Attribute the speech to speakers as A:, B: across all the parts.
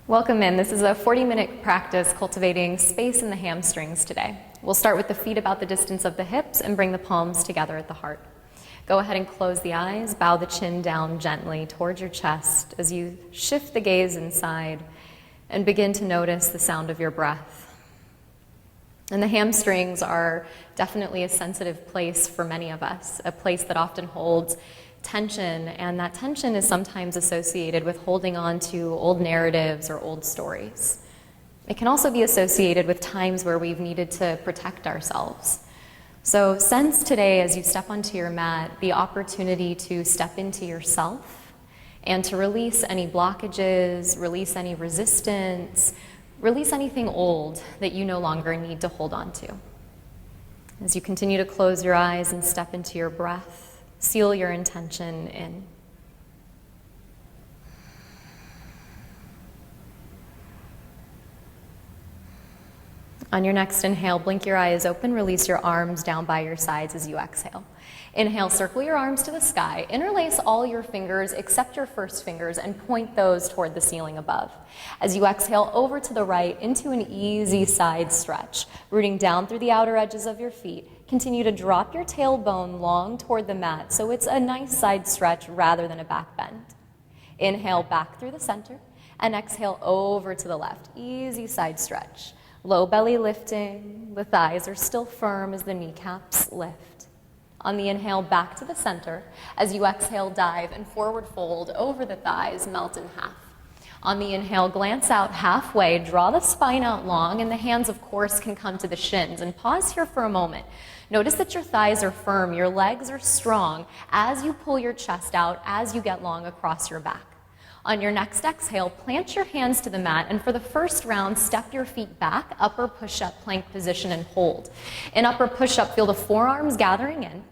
A: Welcome in. This is a 40-minute practice cultivating space in the hamstrings today. We'll start with the feet about the distance of the hips and bring the palms together at the heart. Go ahead and close the eyes, bow the chin down gently towards your chest as you shift the gaze inside and begin to notice the sound of your breath. And the hamstrings are definitely a sensitive place for many of us, a place that often holds tension, and that tension is sometimes associated with holding on to old narratives or old stories. It can also be associated with times where we've needed to protect ourselves. So sense today, as you step onto your mat, the opportunity to step into yourself and to release any blockages, release any resistance, release anything old that you no longer need to hold on to. As you continue to close your eyes and step into your breath, seal your intention in. On your next inhale, blink your eyes open, release your arms down by your sides as you exhale. Inhale, circle your arms to the sky, interlace all your fingers except your first fingers and point those toward the ceiling above. As you exhale over to the right into an easy side stretch, rooting down through the outer edges of your feet. Continue to drop your tailbone long toward the mat so it's a nice side stretch rather than a back bend. Inhale back through the center and exhale over to the left. Easy side stretch. Low belly lifting, the thighs are still firm as the kneecaps lift. On the inhale, back to the center. As you exhale, dive and forward fold over the thighs, melt in half. On the inhale, glance out halfway, draw the spine out long, and the hands, of course, can come to the shins. And pause here for a moment. Notice that your thighs are firm, your legs are strong as you pull your chest out, as you get long across your back. On your next exhale, plant your hands to the mat, and for the first round, step your feet back, upper push-up plank position, and hold. In upper push-up, feel the forearms gathering in,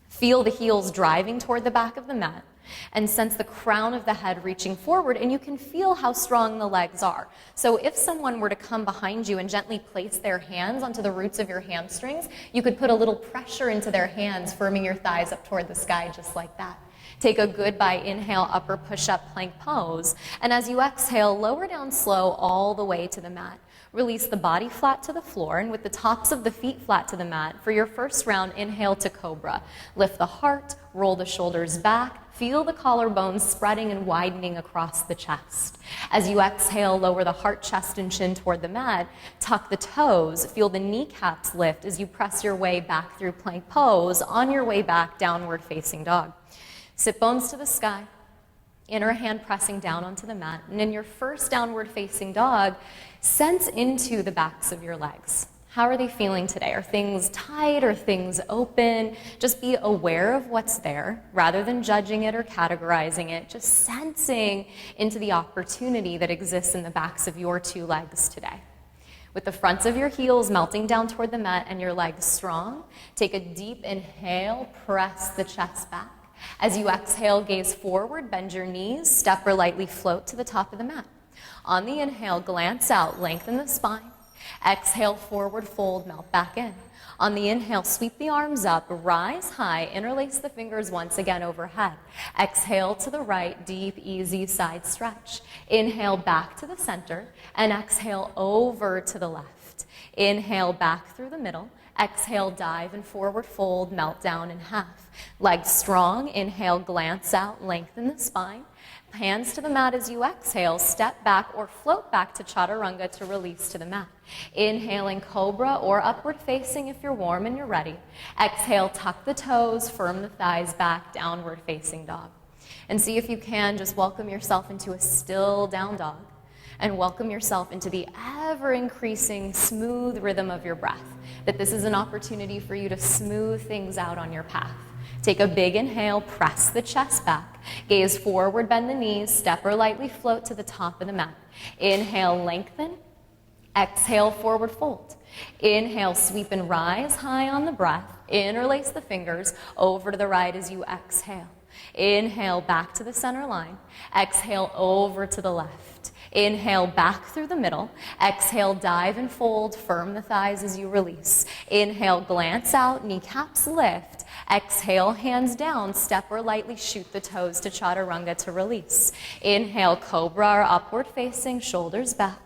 A: feel the heels driving toward the back of the mat, and sense the crown of the head reaching forward, and you can feel how strong the legs are. So if someone were to come behind you and gently place their hands onto the roots of your hamstrings, you could put a little pressure into their hands, firming your thighs up toward the sky just like that. Take a goodbye inhale, upper push-up plank pose, and as you exhale, lower down slow all the way to the mat. Release the body flat to the floor, and with the tops of the feet flat to the mat, for your first round, inhale to cobra. Lift the heart, roll the shoulders back, feel the collarbones spreading and widening across the chest. As you exhale, lower the heart, chest, and chin toward the mat. Tuck the toes, feel the kneecaps lift as you press your way back through plank pose. On your way back, downward facing dog. Sit bones to the sky, inner hand pressing down onto the mat, and in your first downward facing dog, sense into the backs of your legs. How are they feeling today? Are things tight? Are things open? Just be aware of what's there rather than judging it or categorizing it, just sensing into the opportunity that exists in the backs of your two legs today. With the fronts of your heels melting down toward the mat and your legs strong, take a deep inhale, press the chest back. As you exhale, gaze forward, bend your knees, step or lightly float to the top of the mat. On the inhale, glance out, lengthen the spine. Exhale, forward fold, melt back in. On the inhale, sweep the arms up, rise high, interlace the fingers once again overhead. Exhale to the right, deep, easy side stretch. Inhale back to the center, and exhale over to the left. Inhale back through the middle. Exhale, dive and forward fold, melt down in half. Legs strong, inhale, glance out, lengthen the spine. Hands to the mat as you exhale, step back or float back to chaturanga to release to the mat. Inhaling cobra or upward facing if you're warm and you're ready. Exhale, tuck the toes, firm the thighs back, downward facing dog. And see if you can just welcome yourself into a still down dog. And welcome yourself into the ever-increasing smooth rhythm of your breath. That this is an opportunity for you to smooth things out on your path. Take a big inhale, press the chest back. Gaze forward, bend the knees, step or lightly float to the top of the mat. Inhale, lengthen. Exhale, forward fold. Inhale, sweep and rise high on the breath. Interlace the fingers over to the right as you exhale. Inhale, back to the center line. Exhale, over to the left. Inhale, back through the middle. Exhale, dive and fold. Firm the thighs as you release. Inhale, glance out, kneecaps lift. Exhale, hands down, step or lightly shoot the toes to chaturanga to release. Inhale, cobra or upward facing, shoulders back.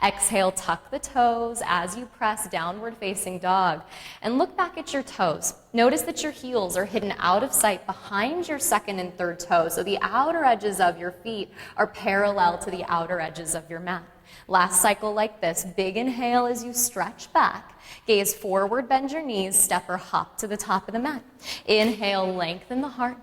A: Exhale, tuck the toes as you press downward facing dog. And look back at your toes. Notice that your heels are hidden out of sight behind your second and third toes. So the outer edges of your feet are parallel to the outer edges of your mat. Last cycle like this. Big inhale as you stretch back. Gaze forward, bend your knees, step or hop to the top of the mat. Inhale, lengthen the heart.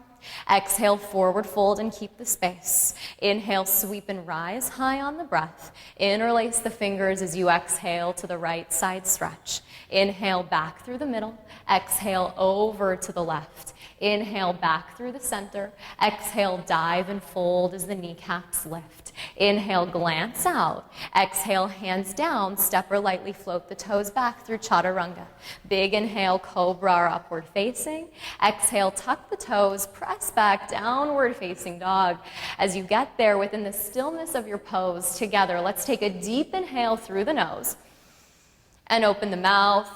A: Exhale, forward fold and keep the space. Inhale, sweep and rise high on the breath. Interlace the fingers as you exhale to the right side stretch. Inhale, back through the middle. Exhale, over to the left. Inhale, back through the center. Exhale, dive and fold as the kneecaps lift. Inhale, glance out. Exhale, hands down, step or lightly float the toes back through chaturanga. Big inhale, cobra or upward facing. Exhale, tuck the toes, press back, downward facing dog. As you get there within the stillness of your pose together, let's take a deep inhale through the nose and open the mouth.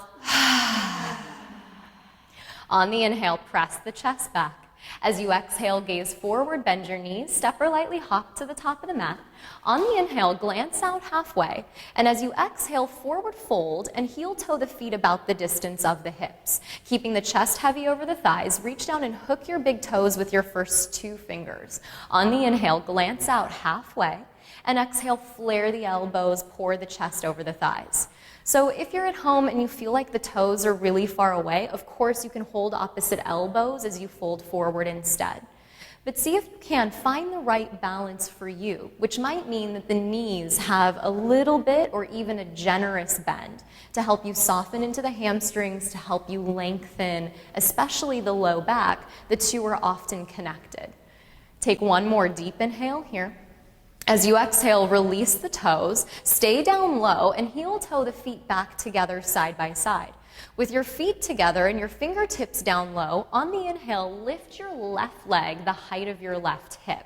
A: On the inhale, press the chest back. As you exhale, gaze forward, bend your knees, step or lightly hop to the top of the mat. On the inhale, glance out halfway. And as you exhale, forward fold and heel toe the feet about the distance of the hips. Keeping the chest heavy over the thighs, reach down and hook your big toes with your first two fingers. On the inhale, glance out halfway. And exhale, flare the elbows, pour the chest over the thighs. So if you're at home and you feel like the toes are really far away, of course you can hold opposite elbows as you fold forward instead. But see if you can find the right balance for you, which might mean that the knees have a little bit or even a generous bend to help you soften into the hamstrings, to help you lengthen, especially the low back. The two are often connected. Take one more deep inhale here. As you exhale, release the toes, stay down low, and heel toe the feet back together side by side. With your feet together and your fingertips down low, on the inhale, lift your left leg the height of your left hip.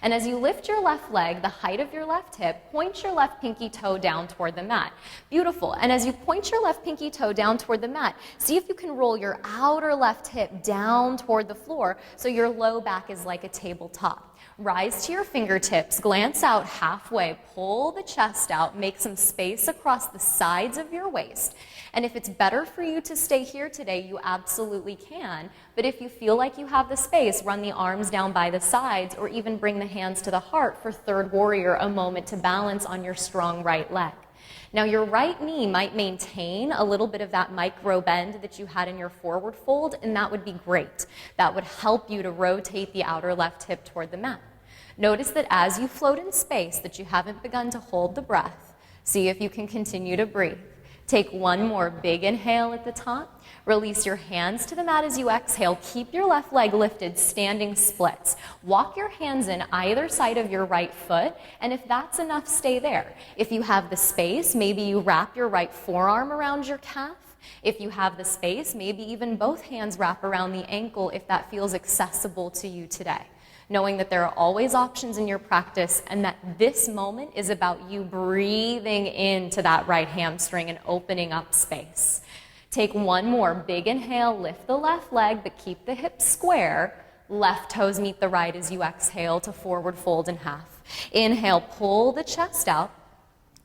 A: And as you lift your left leg the height of your left hip, point your left pinky toe down toward the mat. Beautiful. And as you point your left pinky toe down toward the mat, see if you can roll your outer left hip down toward the floor so your low back is like a tabletop. Rise to your fingertips, glance out halfway, pull the chest out, make some space across the sides of your waist. And if it's better for you to stay here today, you absolutely can. But if you feel like you have the space, run the arms down by the sides or even bring the hands to the heart for third warrior, a moment to balance on your strong right leg. Now your right knee might maintain a little bit of that micro bend that you had in your forward fold, and that would be great. That would help you to rotate the outer left hip toward the mat. Notice that as you float in space, that you haven't begun to hold the breath. See if you can continue to breathe. Take one more big inhale at the top. Release your hands to the mat as you exhale. Keep your left leg lifted, standing splits. Walk your hands in either side of your right foot, and if that's enough, stay there. If you have the space, maybe you wrap your right forearm around your calf. If you have the space, maybe even both hands wrap around the ankle if that feels accessible to you today. Knowing that there are always options in your practice and that this moment is about you breathing into that right hamstring and opening up space. Take one more big inhale, lift the left leg, but keep the hips square. Left toes meet the right as you exhale to forward fold in half. Inhale, pull the chest out.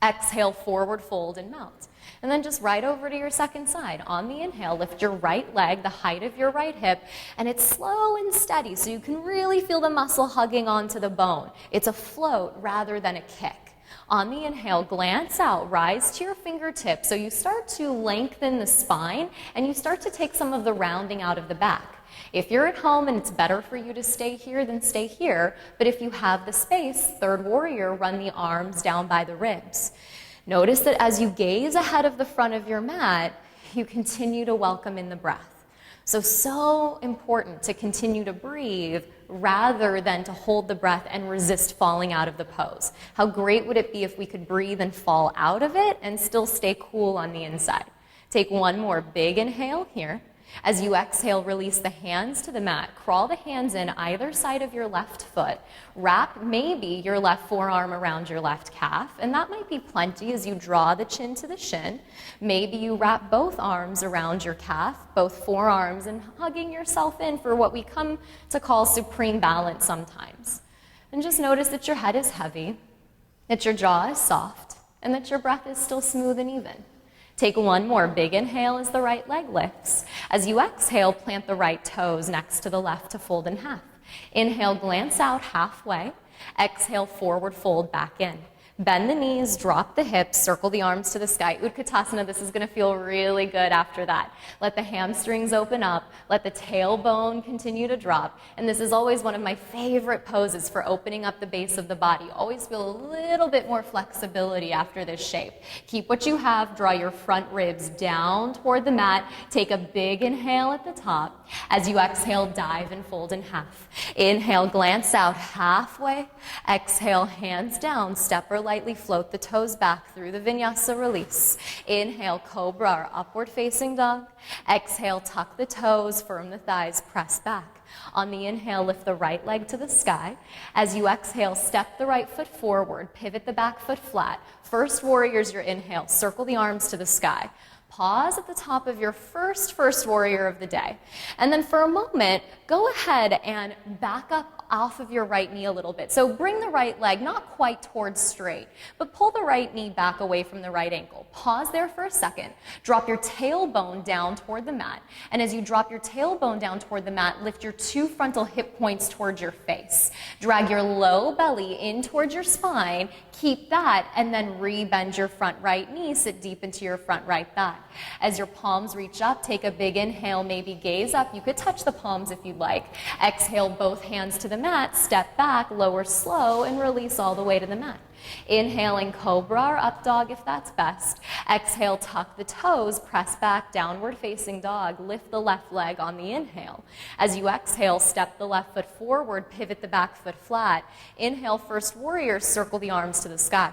A: Exhale, forward fold and mount. And then just right over to your second side. On the inhale, lift your right leg the height of your right hip, and it's slow and steady so you can really feel the muscle hugging onto the bone. It's a float rather than a kick. On the inhale, glance out, rise to your fingertips so you start to lengthen the spine and you start to take some of the rounding out of the back. If you're at home and it's better for you to stay here, then stay here. But if you have the space, third warrior, run the arms down by the ribs. Notice that as you gaze ahead of the front of your mat, you continue to welcome in the breath. So important to continue to breathe rather than to hold the breath and resist falling out of the pose. How great would it be if we could breathe and fall out of it and still stay cool on the inside? Take one more big inhale here. As you exhale, release the hands to the mat. Crawl the hands in either side of your left foot. Wrap maybe your left forearm around your left calf, and that might be plenty as you draw the chin to the shin. Maybe you wrap both arms around your calf, both forearms, and hugging yourself in for what we come to call supreme balance sometimes. And just notice that your head is heavy, that your jaw is soft, and that your breath is still smooth and even. Take one more big inhale as the right leg lifts. As you exhale, plant the right toes next to the left to fold in half. Inhale, glance out halfway. Exhale, forward fold back in. Bend the knees, drop the hips, circle the arms to the sky. Utkatasana, this is going to feel really good after that. Let the hamstrings open up. Let the tailbone continue to drop. And this is always one of my favorite poses for opening up the base of the body. Always feel a little bit more flexibility after this shape. Keep what you have. Draw your front ribs down toward the mat. Take a big inhale at the top. As you exhale, dive and fold in half. Inhale, glance out halfway. Exhale, hands down, step or lightly float the toes back through the vinyasa release. Inhale, cobra or upward facing dog. Exhale, tuck the toes, firm the thighs, press back. On the inhale, lift the right leg to the sky. As you exhale, step the right foot forward, pivot the back foot flat. First warrior is your inhale. Circle the arms to the sky. Pause at the top of your first warrior of the day. And then for a moment, go ahead and back up off of your right knee a little bit. So bring the right leg not quite towards straight, but pull the right knee back away from the right ankle. Pause there for a second. Drop your tailbone down toward the mat. And as you drop your tailbone down toward the mat, lift your two frontal hip points towards your face. Drag your low belly in towards your spine. Keep that, and then re-bend your front right knee. Sit deep into your front right thigh. As your palms reach up, take a big inhale, maybe gaze up. You could touch the palms if you'd like. Exhale, both hands to the mat, step back, lower slow, and release all the way to the mat. Inhaling cobra or up dog if that's best. Exhale, tuck the toes, press back, downward facing dog. Lift the left leg on the inhale. As you exhale, step the left foot forward, pivot the back foot flat. Inhale, first warrior, circle the arms to the sky.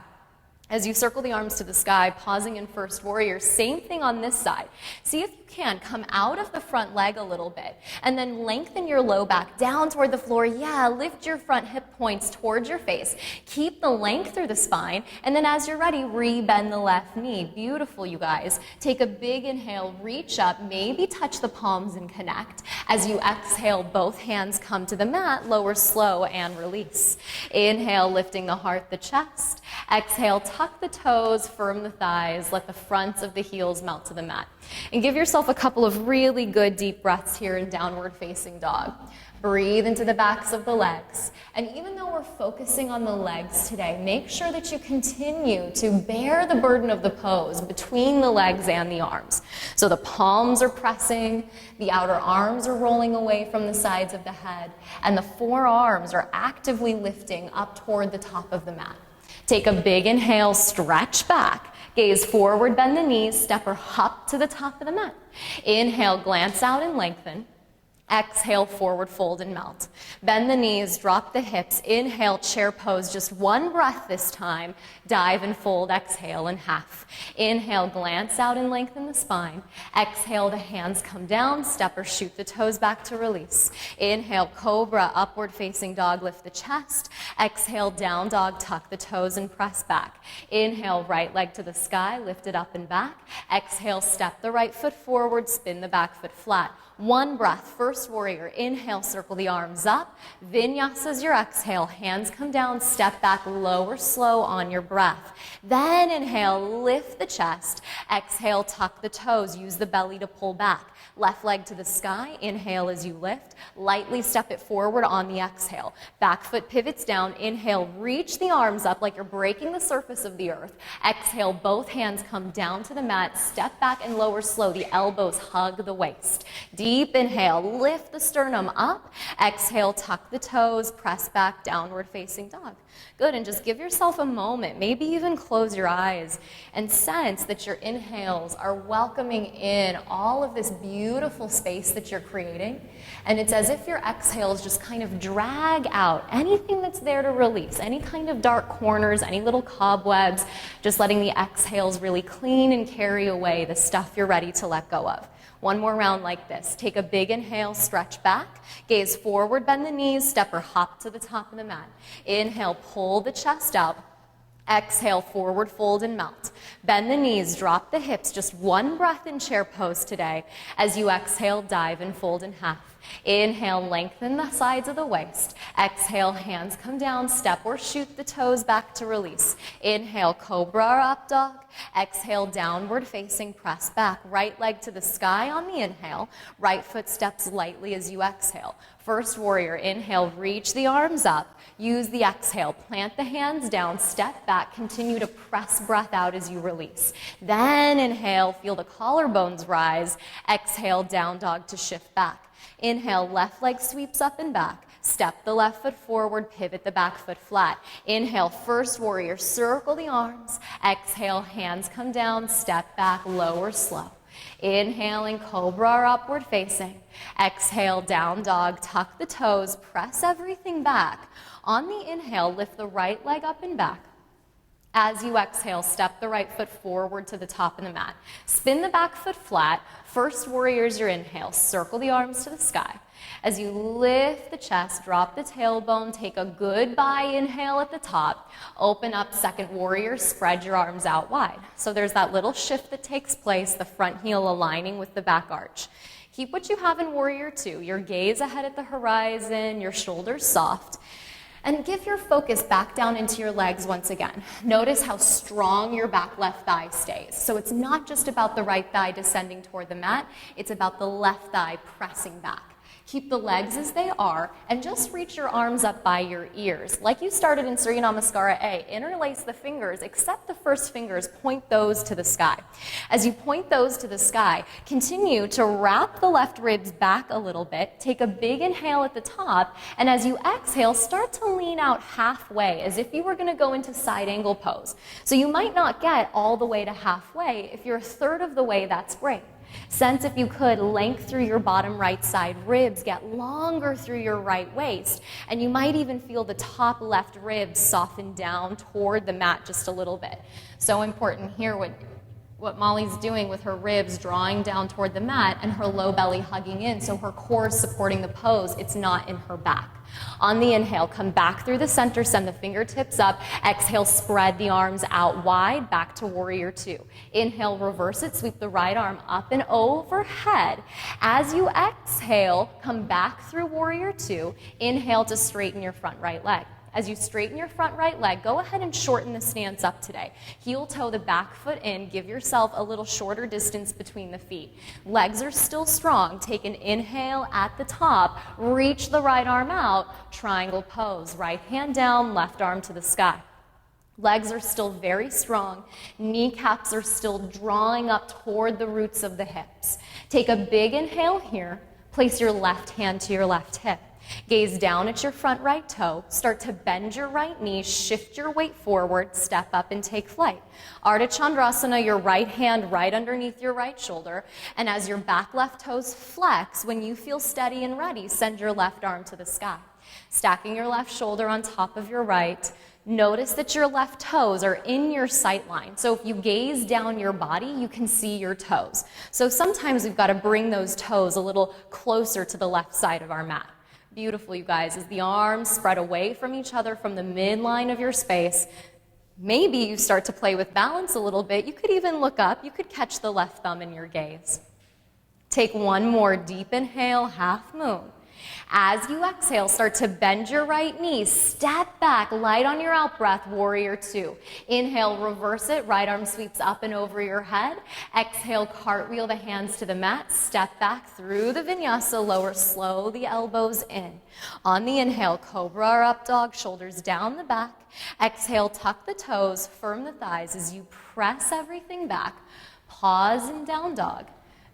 A: As you circle the arms to the sky, pausing in first warrior, same thing on this side. See if you can come out of the front leg a little bit and then lengthen your low back down toward the floor. Yeah, lift your front hip points towards your face. Keep the length through the spine, and then as you're ready, re-bend the left knee. Beautiful, you guys. Take a big inhale, reach up, maybe touch the palms and connect. As you exhale, both hands come to the mat, lower slow and release. Inhale, lifting the heart, the chest. Exhale, tuck the toes, firm the thighs, let the fronts of the heels melt to the mat. And give yourself a couple of really good deep breaths here in downward facing dog. Breathe into the backs of the legs. And even though we're focusing on the legs today, make sure that you continue to bear the burden of the pose between the legs and the arms. So the palms are pressing, the outer arms are rolling away from the sides of the head, and the forearms are actively lifting up toward the top of the mat. Take a big inhale, stretch back. Gaze forward, bend the knees, step or hop to the top of the mat. Inhale, glance out and lengthen. Exhale, forward fold and melt. Bend the knees, drop the hips. Inhale, chair pose, just one breath this time. Dive and fold, exhale in half. Inhale, glance out and lengthen the spine. Exhale, the hands come down, step or shoot the toes back to release. Inhale, cobra, upward facing dog, lift the chest. Exhale, down dog, tuck the toes and press back. Inhale, right leg to the sky, lift it up and back. Exhale, step the right foot forward, spin the back foot flat. One breath, first warrior. Inhale, circle the arms up. Vinyasa is your exhale. Hands come down, step back, lower slow on your breath. Then inhale, lift the chest. Exhale, tuck the toes. Use the belly to pull back. Left leg to the sky. Inhale as you lift. Lightly step it forward on the exhale. Back foot pivots down. Inhale, reach the arms up like you're breaking the surface of the earth. Exhale, both hands come down to the mat. Step back and lower slow. The elbows hug the waist. Deep inhale, lift the sternum up. Exhale, tuck the toes, press back, downward facing dog. Good, and just give yourself a moment, maybe even close your eyes, and sense that your inhales are welcoming in all of this beautiful space that you're creating. And it's as if your exhales just kind of drag out anything that's there to release, any kind of dark corners, any little cobwebs, just letting the exhales really clean and carry away the stuff you're ready to let go of. One more round like this. Take a big inhale, stretch back, gaze forward, bend the knees, step or hop to the top of the mat. Inhale, pull the chest out. Exhale, forward fold and melt. Bend the knees, drop the hips, just one breath in chair pose today. As you exhale, dive and fold in half. Inhale, lengthen the sides of the waist. Exhale, hands come down, step or shoot the toes back to release. Inhale, cobra or up dog. Exhale, downward facing, press back. Right leg to the sky on the inhale. Right foot steps lightly as you exhale. First warrior, inhale, reach the arms up. Use the exhale, plant the hands down, step back, continue to press breath out as you release. Then inhale, feel the collarbones rise. Exhale, down dog to shift back. Inhale, left leg sweeps up and back. Step the left foot forward, pivot the back foot flat. Inhale, first warrior, circle the arms. Exhale, hands come down, step back, lower slow. Inhaling, cobra or upward facing. Exhale, down dog, tuck the toes, press everything back. On the inhale, lift the right leg up and back. As you exhale, step the right foot forward to the top of the mat. Spin the back foot flat. First warrior is your inhale. Circle the arms to the sky. As you lift the chest, drop the tailbone, take a goodbye inhale at the top. Open up, second warrior, spread your arms out wide. So there's that little shift that takes place, the front heel aligning with the back arch. Keep what you have in warrior two, your gaze ahead at the horizon, your shoulders soft. And give your focus back down into your legs once again. Notice how strong your back left thigh stays. So it's not just about the right thigh descending toward the mat, it's about the left thigh pressing back. Keep the legs as they are and just reach your arms up by your ears. Like you started in Surya Namaskara A, interlace the fingers, except the first fingers, point those to the sky. As you point those to the sky, continue to wrap the left ribs back a little bit, take a big inhale at the top, and as you exhale, start to lean out halfway as if you were going to go into side angle pose. So you might not get all the way to halfway. If you're a third of the way, that's great. Sense, if you could, length through your bottom right side ribs, get longer through your right waist, and you might even feel the top left ribs soften down toward the mat just a little bit. So important here what Molly's doing with her ribs drawing down toward the mat and her low belly hugging in, so her core is supporting the pose, it's not in her back. On the inhale, come back through the center, send the fingertips up. Exhale, spread the arms out wide, back to warrior two. Inhale, reverse it, sweep the right arm up and overhead. As you exhale, come back through warrior two. Inhale to straighten your front right leg. As you straighten your front right leg, go ahead and shorten the stance up today. Heel toe the back foot in, give yourself a little shorter distance between the feet. Legs are still strong. Take an inhale at the top, reach the right arm out, triangle pose. Right hand down, left arm to the sky. Legs are still very strong. Kneecaps are still drawing up toward the roots of the hips. Take a big inhale here. Place your left hand to your left hip. Gaze down at your front right toe, start to bend your right knee, shift your weight forward, step up and take flight. Ardha Chandrasana, your right hand right underneath your right shoulder, and as your back left toes flex, when you feel steady and ready, send your left arm to the sky. Stacking your left shoulder on top of your right, notice that your left toes are in your sight line. So if you gaze down your body, you can see your toes. So sometimes we've got to bring those toes a little closer to the left side of our mat. Beautiful, you guys, as the arms spread away from each other from the midline of your space. Maybe you start to play with balance a little bit. You could even look up. You could catch the left thumb in your gaze. Take one more deep inhale, half moon. As you exhale, start to bend your right knee. Step back, light on your out breath, warrior two. Inhale, reverse it. Right arm sweeps up and over your head. Exhale, cartwheel the hands to the mat. Step back through the vinyasa, lower slow the elbows in. On the inhale, cobra or up dog, shoulders down the back. Exhale, tuck the toes, firm the thighs as you press everything back. Pause in down dog.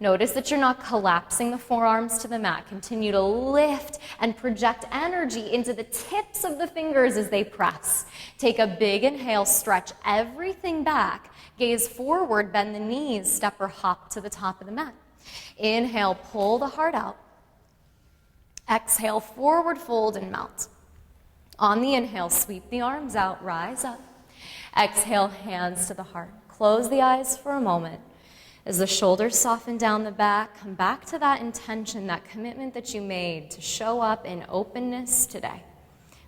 A: Notice that you're not collapsing the forearms to the mat. Continue to lift and project energy into the tips of the fingers as they press. Take a big inhale, stretch everything back. Gaze forward, bend the knees, step or hop to the top of the mat. Inhale, pull the heart out. Exhale, forward fold and melt. On the inhale, sweep the arms out, rise up. Exhale, hands to the heart. Close the eyes for a moment. As the shoulders soften down the back, come back to that intention, that commitment that you made to show up in openness today,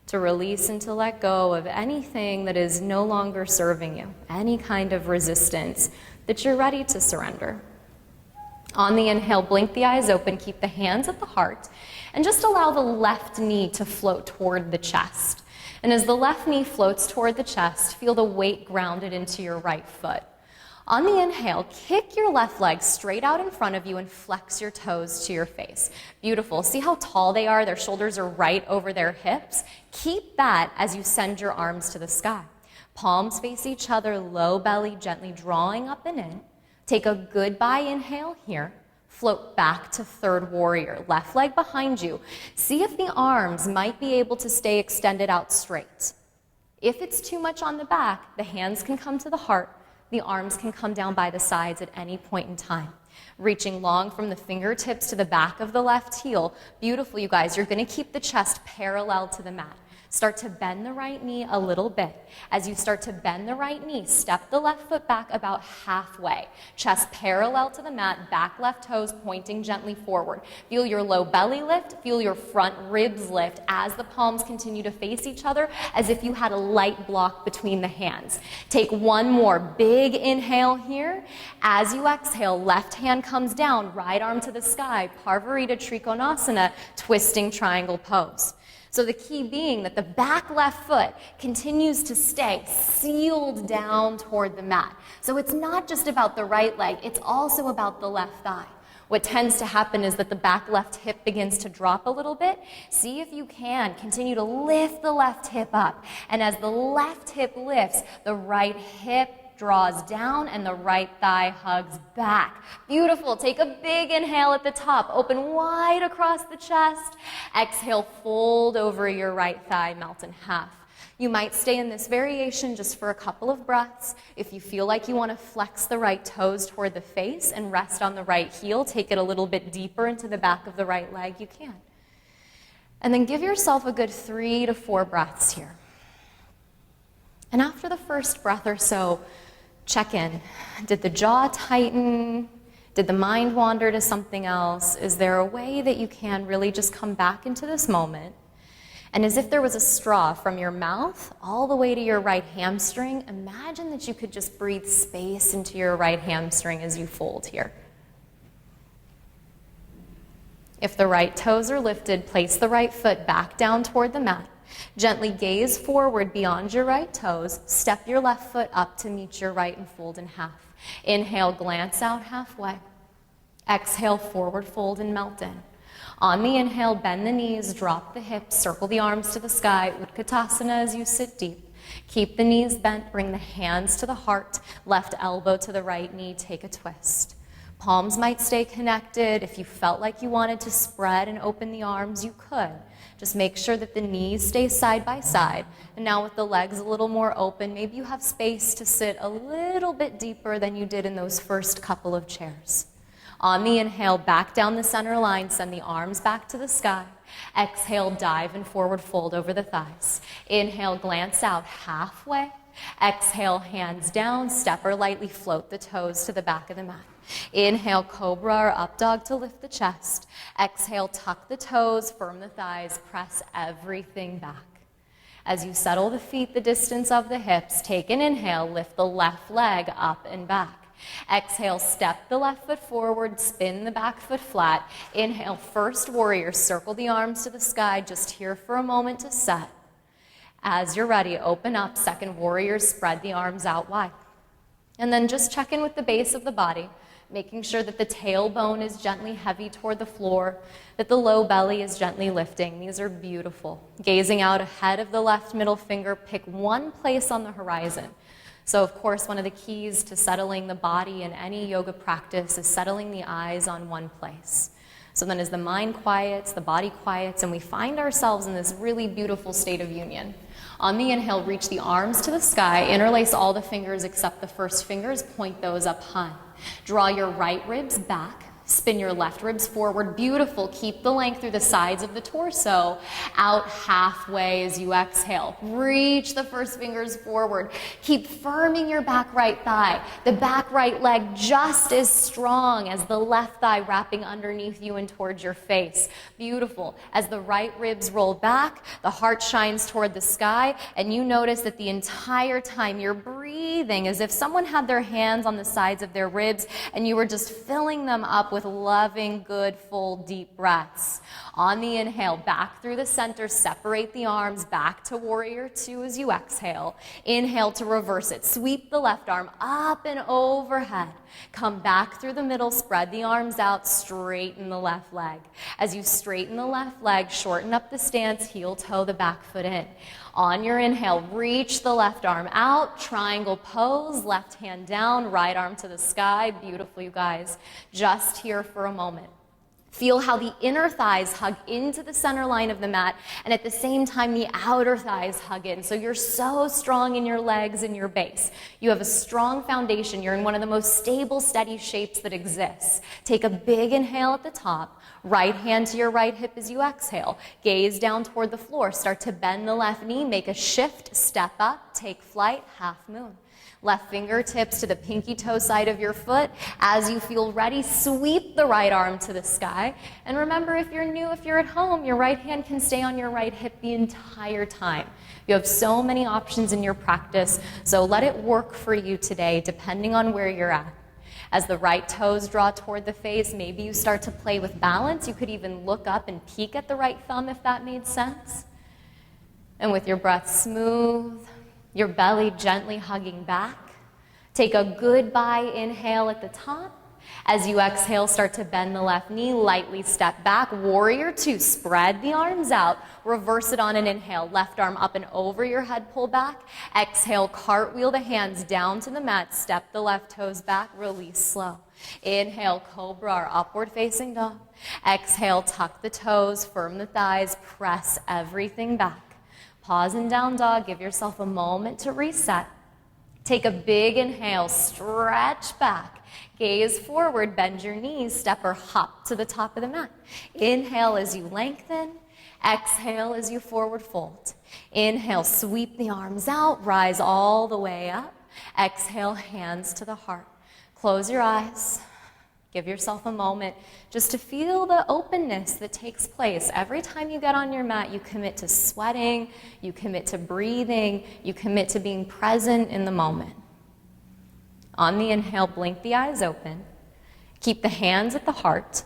A: to release and to let go of anything that is no longer serving you, any kind of resistance that you're ready to surrender. On the inhale, blink the eyes open, keep the hands at the heart, and just allow the left knee to float toward the chest. And as the left knee floats toward the chest, feel the weight grounded into your right foot. On the inhale, kick your left leg straight out in front of you and flex your toes to your face. Beautiful. See how tall they are? Their shoulders are right over their hips. Keep that as you send your arms to the sky. Palms face each other, low belly, gently drawing up and in. Take a goodbye inhale here. Float back to third warrior. Left leg behind you. See if the arms might be able to stay extended out straight. If it's too much on the back, the hands can come to the heart. The arms can come down by the sides at any point in time. Reaching long from the fingertips to the back of the left heel. Beautiful, you guys. You're going to keep the chest parallel to the mat. Start to bend the right knee a little bit. As you start to bend the right knee, step the left foot back about halfway. Chest parallel to the mat, back left toes pointing gently forward. Feel your low belly lift, feel your front ribs lift as the palms continue to face each other as if you had a light block between the hands. Take one more big inhale here. As you exhale, left hand comes down, right arm to the sky, Parvarita Trikonasana, twisting triangle pose. So the key being that the back left foot continues to stay sealed down toward the mat. So it's not just about the right leg, it's also about the left thigh. What tends to happen is that the back left hip begins to drop a little bit. See if you can continue to lift the left hip up. And as the left hip lifts, the right hip draws down and the right thigh hugs back. Beautiful. Take a big inhale at the top. Open wide across the chest. Exhale, fold over your right thigh, melt in half. You might stay in this variation just for a couple of breaths. If you feel like you want to flex the right toes toward the face and rest on the right heel, take it a little bit deeper into the back of the right leg, you can. And then give yourself a good 3 to 4 breaths here. And after the first breath or so, check in. Did the jaw tighten? Did the mind wander to something else? Is there a way that you can really just come back into this moment? And as if there was a straw from your mouth all the way to your right hamstring, imagine that you could just breathe space into your right hamstring as you fold here. If the right toes are lifted, place the right foot back down toward the mat. Gently gaze forward beyond your right toes. Step your left foot up to meet your right and fold in half. Inhale, glance out halfway. Exhale, forward fold and melt in. On the inhale, bend the knees, drop the hips, circle the arms to the sky, Utkatasana as you sit deep. Keep the knees bent, bring the hands to the heart, left elbow to the right knee, take a twist. Palms might stay connected. If you felt like you wanted to spread and open the arms, you could. Just make sure that the knees stay side by side. And now with the legs a little more open, maybe you have space to sit a little bit deeper than you did in those first couple of chairs. On the inhale, back down the center line, send the arms back to the sky. Exhale, dive and forward fold over the thighs. Inhale, glance out halfway. Exhale, hands down, step or lightly float the toes to the back of the mat. Inhale, cobra or up dog to lift the chest. Exhale, tuck the toes, firm the thighs, press everything back. As you settle the feet the distance of the hips, take an inhale, lift the left leg up and back. Exhale, step the left foot forward, spin the back foot flat. Inhale, first warrior, circle the arms to the sky, just here for a moment to set. As you're ready, open up, second warrior, spread the arms out wide. And then just check in with the base of the body, making sure that the tailbone is gently heavy toward the floor, that the low belly is gently lifting. These are beautiful. Gazing out ahead of the left middle finger, pick one place on the horizon. So of course, one of the keys to settling the body in any yoga practice is settling the eyes on one place. So then as the mind quiets, the body quiets, and we find ourselves in this really beautiful state of union. On the inhale, reach the arms to the sky, interlace all the fingers except the first fingers, point those up high. Draw your right ribs back, Spin your left ribs forward. Beautiful. Keep the length through the sides of the torso. Out halfway as you exhale. Reach the first fingers forward. Keep firming your back right thigh. The back right leg just as strong as the left thigh wrapping underneath you and towards your face. Beautiful. As the right ribs roll back, the heart shines toward the sky, and you notice that the entire time you're breathing as if someone had their hands on the sides of their ribs and you were just filling them up with loving, good, full, deep breaths. On the inhale, back through the center, separate the arms, back to warrior two as you exhale. Inhale to reverse it. Sweep the left arm up and overhead. Come back through the middle, spread the arms out, straighten the left leg. As you straighten the left leg, shorten up the stance, heel toe the back foot in. On your inhale, reach the left arm out, triangle pose, left hand down, right arm to the sky. Beautiful, you guys. Just here for a moment. Feel how the inner thighs hug into the center line of the mat, and at the same time, the outer thighs hug in. So you're so strong in your legs and your base. You have a strong foundation. You're in one of the most stable, steady shapes that exists. Take a big inhale at the top. Right hand to your right hip as you exhale. Gaze down toward the floor. Start to bend the left knee. Make a shift. Step up. Take flight. Half moon. Left fingertips to the pinky toe side of your foot. As you feel ready, sweep the right arm to the sky. And remember, if you're new, if you're at home, your right hand can stay on your right hip the entire time. You have so many options in your practice, so let it work for you today, depending on where you're at. As the right toes draw toward the face, maybe you start to play with balance. You could even look up and peek at the right thumb if that made sense. And with your breath smooth, your belly gently hugging back, take a goodbye inhale at the top. As you exhale, start to bend the left knee, lightly step back. Warrior two, spread the arms out. Reverse it on an inhale. Left arm up and over your head, pull back. Exhale, cartwheel the hands down to the mat. Step the left toes back, release slow. Inhale, cobra or upward facing dog. Exhale, tuck the toes, firm the thighs, press everything back. Pause in down dog, give yourself a moment to reset. Take a big inhale, stretch back. Gaze forward, bend your knees, step or hop to the top of the mat. Inhale as you lengthen. Exhale as you forward fold. Inhale, sweep the arms out, rise all the way up. Exhale, hands to the heart. Close your eyes. Give yourself a moment just to feel the openness that takes place. Every time you get on your mat, you commit to sweating, you commit to breathing, you commit to being present in the moment. On the inhale, blink the eyes open. Keep the hands at the heart.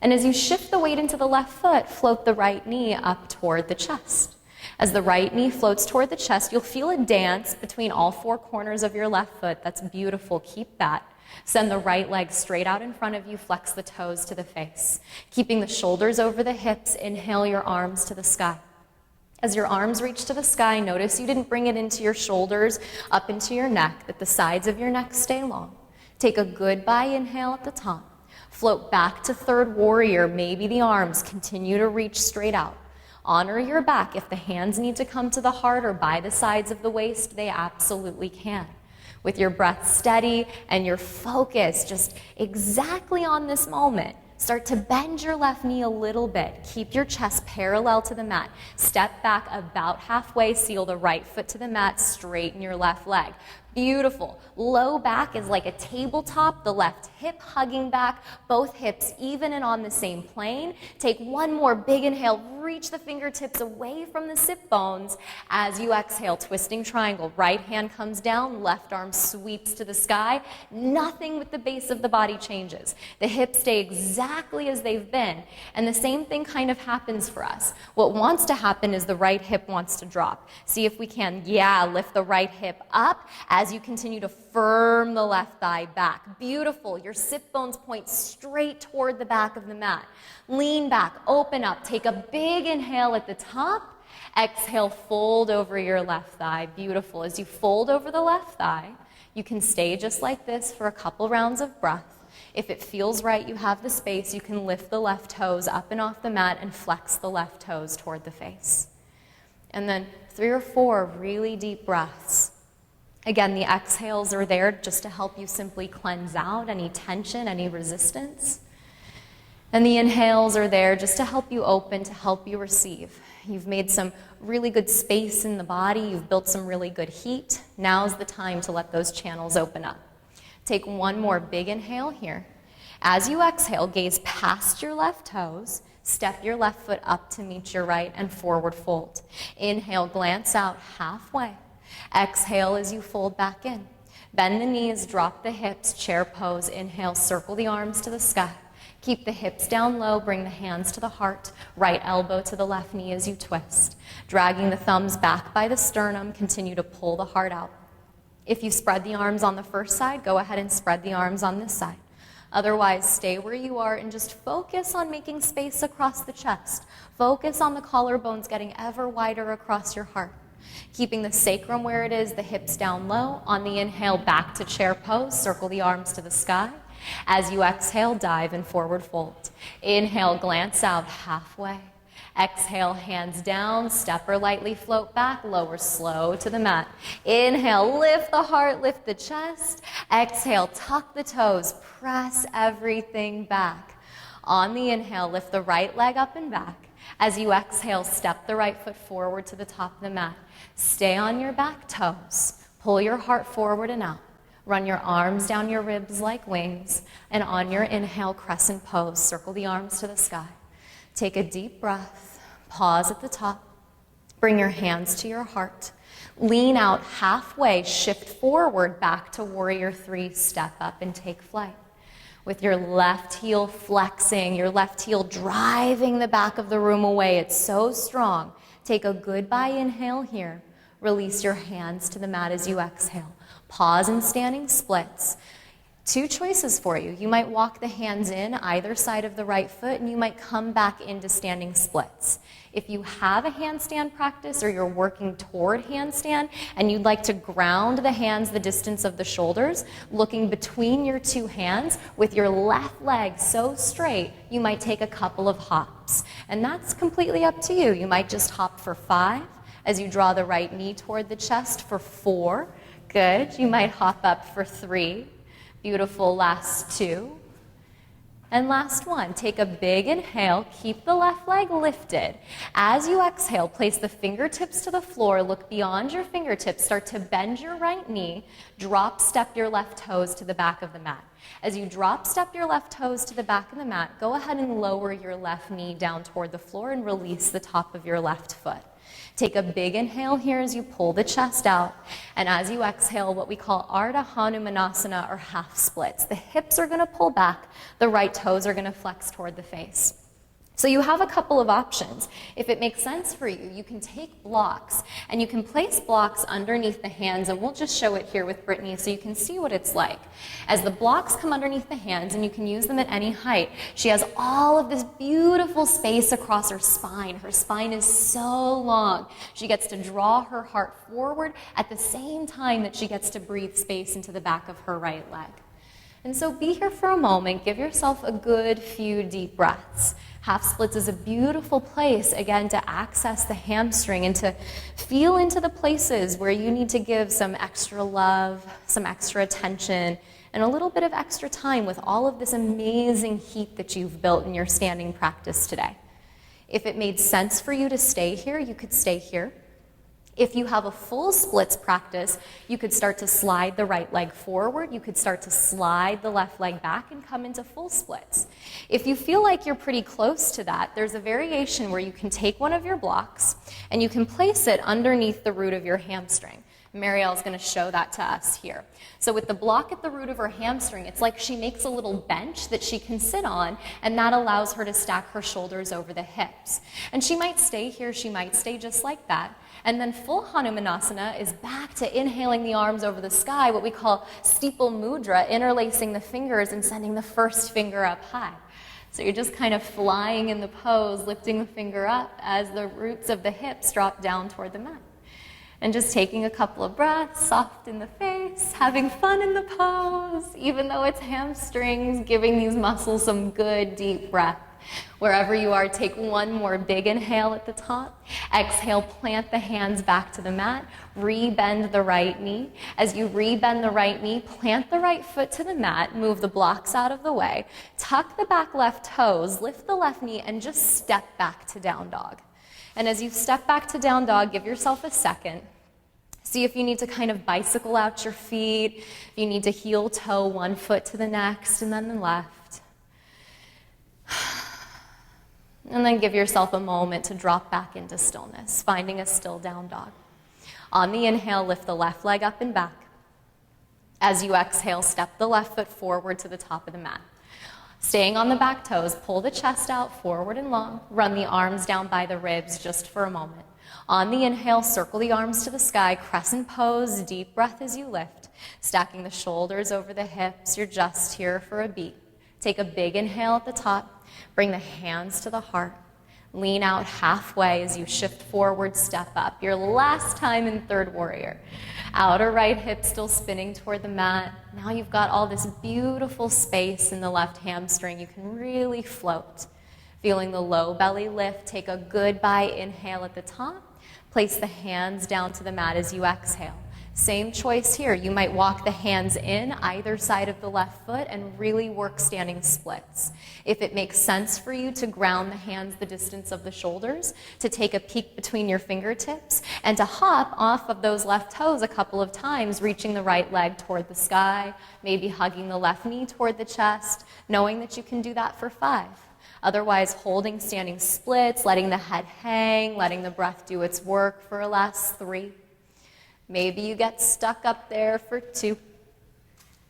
A: And as you shift the weight into the left foot, float the right knee up toward the chest. As the right knee floats toward the chest, you'll feel a dance between all four corners of your left foot. That's beautiful. Keep that. Send the right leg straight out in front of you. Flex the toes to the face. Keeping the shoulders over the hips, inhale your arms to the sky. As your arms reach to the sky, notice you didn't bring it into your shoulders, up into your neck, that the sides of your neck stay long. Take a goodbye inhale at the top. Float back to third warrior. Maybe the arms continue to reach straight out. Honor your back. If the hands need to come to the heart or by the sides of the waist, they absolutely can. With your breath steady and your focus just exactly on this moment, start to bend your left knee a little bit. Keep your chest parallel to the mat. Step back about halfway, seal the right foot to the mat, straighten your left leg. Beautiful. Low back is like a tabletop, the left hip hugging back, both hips even and on the same plane. Take one more big inhale, reach the fingertips away from the sit bones. As you exhale, twisting triangle, right hand comes down, left arm sweeps to the sky. Nothing with the base of the body changes. The hips stay exactly as they've been, and the same thing kind of happens for us. What wants to happen is the right hip wants to drop. See if we can, lift the right hip up as you continue to firm the left thigh back. Beautiful. Your sit bones point straight toward the back of the mat. Lean back, open up, take a big inhale at the top. Exhale, fold over your left thigh. Beautiful. As you fold over the left thigh, you can stay just like this for a couple rounds of breath. If it feels right, you have the space, you can lift the left toes up and off the mat and flex the left toes toward the face. And then 3 or 4 really deep breaths. Again, the exhales are there just to help you simply cleanse out any tension, any resistance. And the inhales are there just to help you open, to help you receive. You've made some really good space in the body. You've built some really good heat. Now's the time to let those channels open up. Take one more big inhale here. As you exhale, gaze past your left toes. Step your left foot up to meet your right and forward fold. Inhale, glance out halfway. Exhale as you fold back in. Bend the knees, drop the hips, chair pose. Inhale, circle the arms to the sky. Keep the hips down low, bring the hands to the heart, right elbow to the left knee as you twist. Dragging the thumbs back by the sternum, continue to pull the heart out. If you spread the arms on the first side, go ahead and spread the arms on this side. Otherwise, stay where you are and just focus on making space across the chest. Focus on the collarbones getting ever wider across your heart. Keeping the sacrum where it is, the hips down low. On the inhale, back to chair pose, circle the arms to the sky. As you exhale, dive and forward fold. Inhale, glance out halfway. Exhale, hands down, step or lightly float back, lower slow to the mat. Inhale, lift the heart, lift the chest. Exhale, tuck the toes, press everything back. On the inhale, lift the right leg up and back. As you exhale, step the right foot forward to the top of the mat. Stay on your back toes. Pull your heart forward and out. Run your arms down your ribs like wings. And on your inhale, crescent pose. Circle the arms to the sky. Take a deep breath. Pause at the top. Bring your hands to your heart. Lean out halfway. Shift forward back to warrior three. Step up and take flight. With your left heel flexing, your left heel driving the back of the room away. It's so strong. Take a goodbye inhale here. Release your hands to the mat as you exhale. Pause in standing splits. Two choices for you. You might walk the hands in either side of the right foot, and you might come back into standing splits. If you have a handstand practice or you're working toward handstand and you'd like to ground the hands the distance of the shoulders, looking between your two hands with your left leg so straight, you might take a couple of hops. And that's completely up to you. You might just hop for 5 as you draw the right knee toward the chest for 4. Good. You might hop up for 3. Beautiful. Last 2. And last one. Take a big inhale. Keep the left leg lifted. As you exhale, place the fingertips to the floor. Look beyond your fingertips. Start to bend your right knee. Drop step your left toes to the back of the mat. As you drop step your left toes to the back of the mat, go ahead and lower your left knee down toward the floor and release the top of your left foot. Take a big inhale here as you pull the chest out. And as you exhale, what we call Ardha Hanumanasana or half splits. The hips are going to pull back. The right toes are going to flex toward the face. So you have a couple of options. If it makes sense for you, you can take blocks and you can place blocks underneath the hands, and we'll just show it here with Brittany so you can see what it's like. As the blocks come underneath the hands, and you can use them at any height, she has all of this beautiful space across her spine. Her spine is so long. She gets to draw her heart forward at the same time that she gets to breathe space into the back of her right leg. And so be here for a moment. Give yourself a good few deep breaths. Half splits is a beautiful place, again, to access the hamstring and to feel into the places where you need to give some extra love, some extra attention, and a little bit of extra time with all of this amazing heat that you've built in your standing practice today. If it made sense for you to stay here, you could stay here. If you have a full splits practice, you could start to slide the right leg forward. You could start to slide the left leg back and come into full splits. If you feel like you're pretty close to that, there's a variation where you can take one of your blocks and you can place it underneath the root of your hamstring. Marielle's going to show that to us here. So with the block at the root of her hamstring, it's like she makes a little bench that she can sit on, and that allows her to stack her shoulders over the hips. And she might stay here, she might stay just like that. And then full Hanumanasana is back to inhaling the arms over the sky, what we call steeple mudra, interlacing the fingers and sending the first finger up high. So you're just kind of flying in the pose, lifting the finger up as the roots of the hips drop down toward the mat. And just taking a couple of breaths, soft in the face, having fun in the pose, even though it's hamstrings, giving these muscles some good deep breath. Wherever you are, take one more big inhale at the top. Exhale, plant the hands back to the mat. Rebend the right knee. As you rebend the right knee, plant the right foot to the mat. Move the blocks out of the way. Tuck the back left toes. Lift the left knee and just step back to down dog. And as you step back to down dog, give yourself a second. See if you need to kind of bicycle out your feet. If you need to heel toe one foot to the next and then the left. And then give yourself a moment to drop back into stillness, finding a still down dog. On the inhale, lift the left leg up and back. As you exhale, step the left foot forward to the top of the mat. Staying on the back toes, pull the chest out forward and long. Run the arms down by the ribs just for a moment. On the inhale, circle the arms to the sky, crescent pose, deep breath as you lift. Stacking the shoulders over the hips, you're just here for a beat. Take a big inhale at the top, bring the hands to the heart. Lean out halfway as you shift forward, step up. Your last time in third warrior. Outer right hip still spinning toward the mat. Now you've got all this beautiful space in the left hamstring. You can really float. Feeling the low belly lift, take a goodbye inhale at the top. Place the hands down to the mat as you exhale. Same choice here. You might walk the hands in either side of the left foot and really work standing splits. If it makes sense for you to ground the hands the distance of the shoulders, to take a peek between your fingertips, and to hop off of those left toes a couple of times, reaching the right leg toward the sky, maybe hugging the left knee toward the chest, knowing that you can do that for 5. Otherwise, holding standing splits, letting the head hang, letting the breath do its work for a last 3. Maybe you get stuck up there for 2.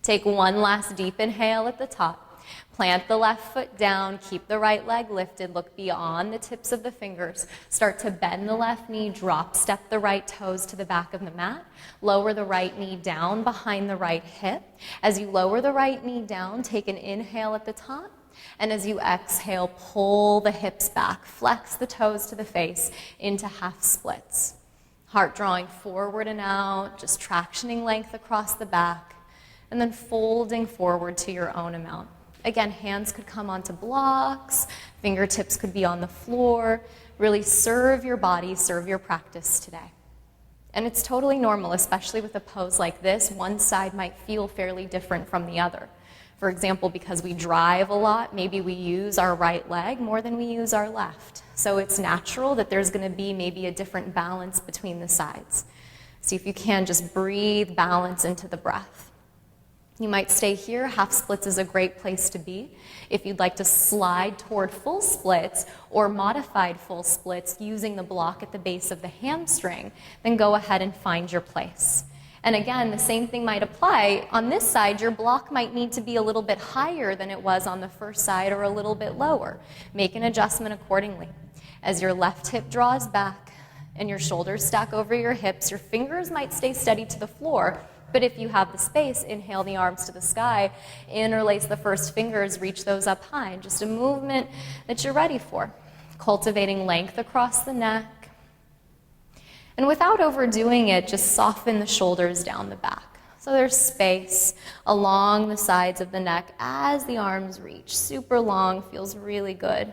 A: Take one last deep inhale at the top. Plant the left foot down, keep the right leg lifted, look beyond the tips of the fingers. Start to bend the left knee, drop step the right toes to the back of the mat. Lower the right knee down behind the right hip. As you lower the right knee down, take an inhale at the top. And as you exhale, pull the hips back, flex the toes to the face into half splits. Heart drawing forward and out, just tractioning length across the back, and then folding forward to your own amount. Again, hands could come onto blocks, fingertips could be on the floor. Really serve your body, serve your practice today. And it's totally normal, especially with a pose like this. One side might feel fairly different from the other. For example, because we drive a lot, maybe we use our right leg more than we use our left. So it's natural that there's going to be maybe a different balance between the sides. See if you can just breathe balance into the breath. You might stay here. Half splits is a great place to be. If you'd like to slide toward full splits or modified full splits using the block at the base of the hamstring, then go ahead and find your place. And again, the same thing might apply. On this side, your block might need to be a little bit higher than it was on the first side or a little bit lower. Make an adjustment accordingly. As your left hip draws back and your shoulders stack over your hips, your fingers might stay steady to the floor. But if you have the space, inhale the arms to the sky, interlace the first fingers, reach those up high. Just a movement that you're ready for. Cultivating length across the neck. And without overdoing it, just soften the shoulders down the back. So there's space along the sides of the neck as the arms reach. Super long, feels really good.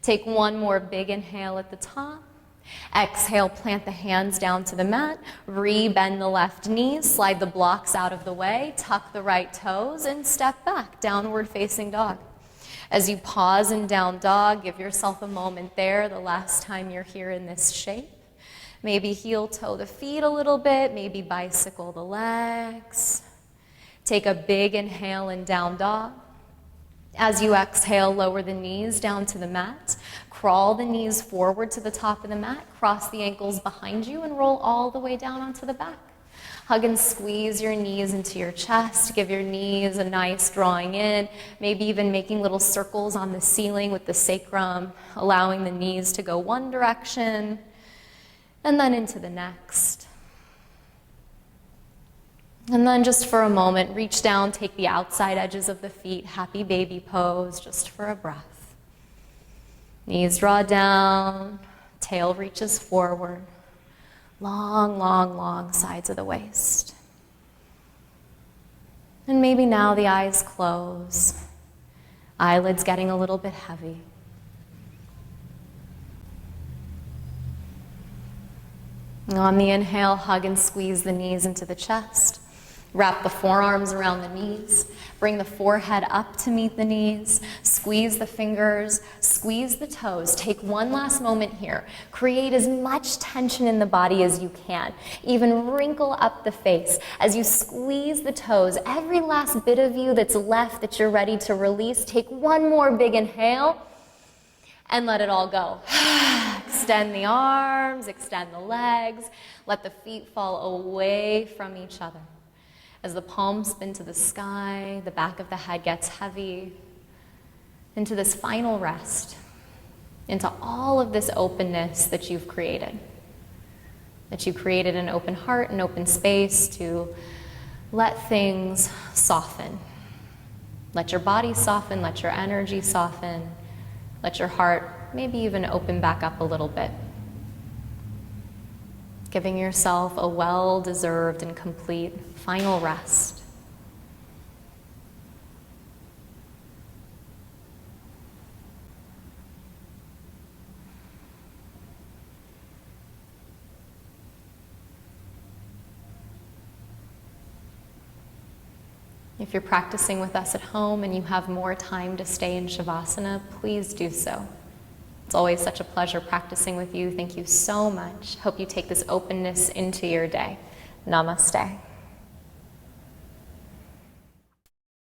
A: Take one more big inhale at the top. Exhale, plant the hands down to the mat. Re-bend the left knees, slide the blocks out of the way, tuck the right toes, and step back, downward facing dog. As you pause in down dog, give yourself a moment there, the last time you're here in this shape. Maybe heel toe the feet a little bit, maybe bicycle the legs. Take a big inhale in down dog. As you exhale, lower the knees down to the mat. Crawl the knees forward to the top of the mat, cross the ankles behind you, and roll all the way down onto the back. Hug and squeeze your knees into your chest. Give your knees a nice drawing in, maybe even making little circles on the ceiling with the sacrum, allowing the knees to go one direction, and then into the next. And then just for a moment, reach down, take the outside edges of the feet, happy baby pose, just for a breath. Knees draw down, tail reaches forward. Long, long, long sides of the waist. And maybe now the eyes close. Eyelids getting a little bit heavy. On the inhale, hug and squeeze the knees into the chest. Wrap the forearms around the knees. Bring the forehead up to meet the knees. Squeeze the fingers. Squeeze the toes. Take one last moment here. Create as much tension in the body as you can. Even wrinkle up the face. As you squeeze the toes, every last bit of you that's left that you're ready to release, take one more big inhale and let it all go. Extend the arms, extend the legs. Let the feet fall away from each other. As the palms spin to the sky, the back of the head gets heavy, into this final rest, into all of this openness that you've created. That you created an open heart, an open space to let things soften. Let your body soften, let your energy soften, let your heart maybe even open back up a little bit. Giving yourself a well-deserved and complete final rest. If you're practicing with us at home and you have more time to stay in Shavasana, please do so. It's always such a pleasure practicing with you. Thank you so much. Hope you take this openness into your day. Namaste.